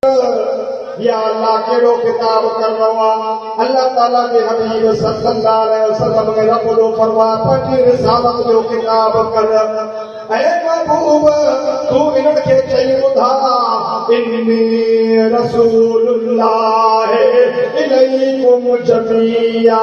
या अल्लाह केड़ो खिताब कर रहा अल्लाह ताला के हबीब सल्लल्लाहु अलैहि वसल्लम ने रब को फरमाया पंहिंजी रिसालत जो खिताब कर ऐ महबूब तू इनके चई ॿुधा इन्नी रसूलुल्लाह इलैकुम जमिया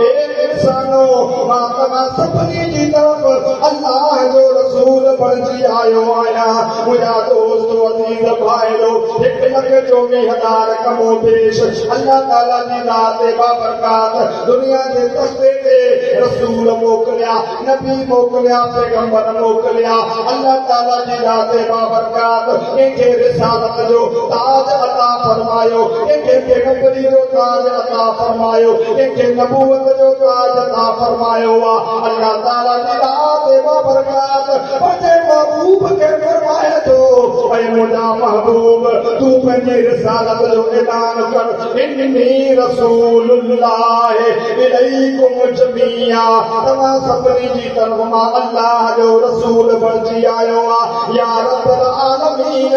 ए इंसानो मां तव्हां सभिनी जी तरफ़ अल्लाह जो रसूल बणिजी आयो आहियां मुंहिंजा दोस्त अज़ीज़ भाइरो 1,24,000 कमो पेश अल्लाह ताला जी रात बाबरकात दुनिया के दस्ते ते रसूल मोकलिया नबी मोकलिया पैगंबर मोकलिया अल्लाह ताला जी रात बाबरकात इनके रिसालत जो ताज अता फरमायो इनके पैगंबरी जो ताज अता फरमायो इनके नबूवत जो ताज अता फरमायो अल्लाह ताला जी रात बाबरकात पंहिंजे महबूब के फरमाए तो ऐ मुंहिंजा महबूब तू पंहिंजी रिसालत जो ऐलान कर इन्नी रसूलुल्लाह इलैकुम जमिया तव्हां सभिनी जी तरफ़ मां अल्लाह जो रसूल बणिजी आयो या रब्बुल आलमीन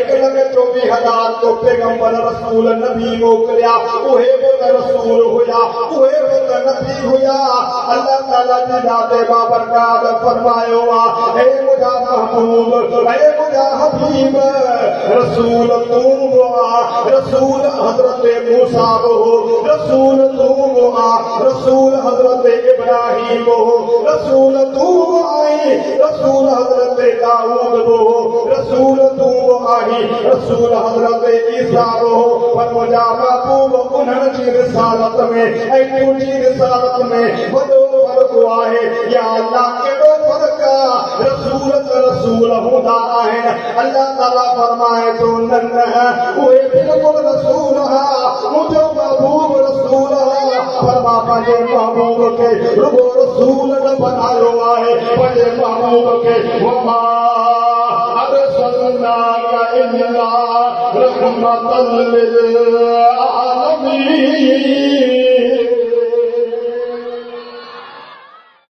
1,24,000 तो पैगंबर रसूल नबी मोकलिया उहे बि रसूल हुया उहे बि नबी हुया अल्लाह ताला जी रात बाबरकात फरमायो ऐ मुंहिंजा महबूब ऐ मुंहिंजा हबीब रसूल तू रसूल हजरत मूसा हो रसूल तू रसूल हजरत इब्राहिम हो रसूल तू आई रसूल हजरत दाऊद हो रसूल तू आई रसूल हजरत ईसा हो पर मुंहिंजा महबूब उन्हनि जी रिसालत में ऐं तुंहिंजी रिसालत में वॾो फ़र्क़ु आहे या अल्लाह कहिड़ो फ़र्क़ु आहे रसूल त रसूल हूंदा आहिनि अल्लाह ताला फरमाए तो न उहे बिल्कुलु रसूल हा मुंहिंजो महबूब रसूल हा पर मां पंहिंजे महबूब खे रुगो रसूल न बनायो आहे पंहिंजे महबूब खे वमा अरसलनाका इल्ला रहमतल लिल आलमीन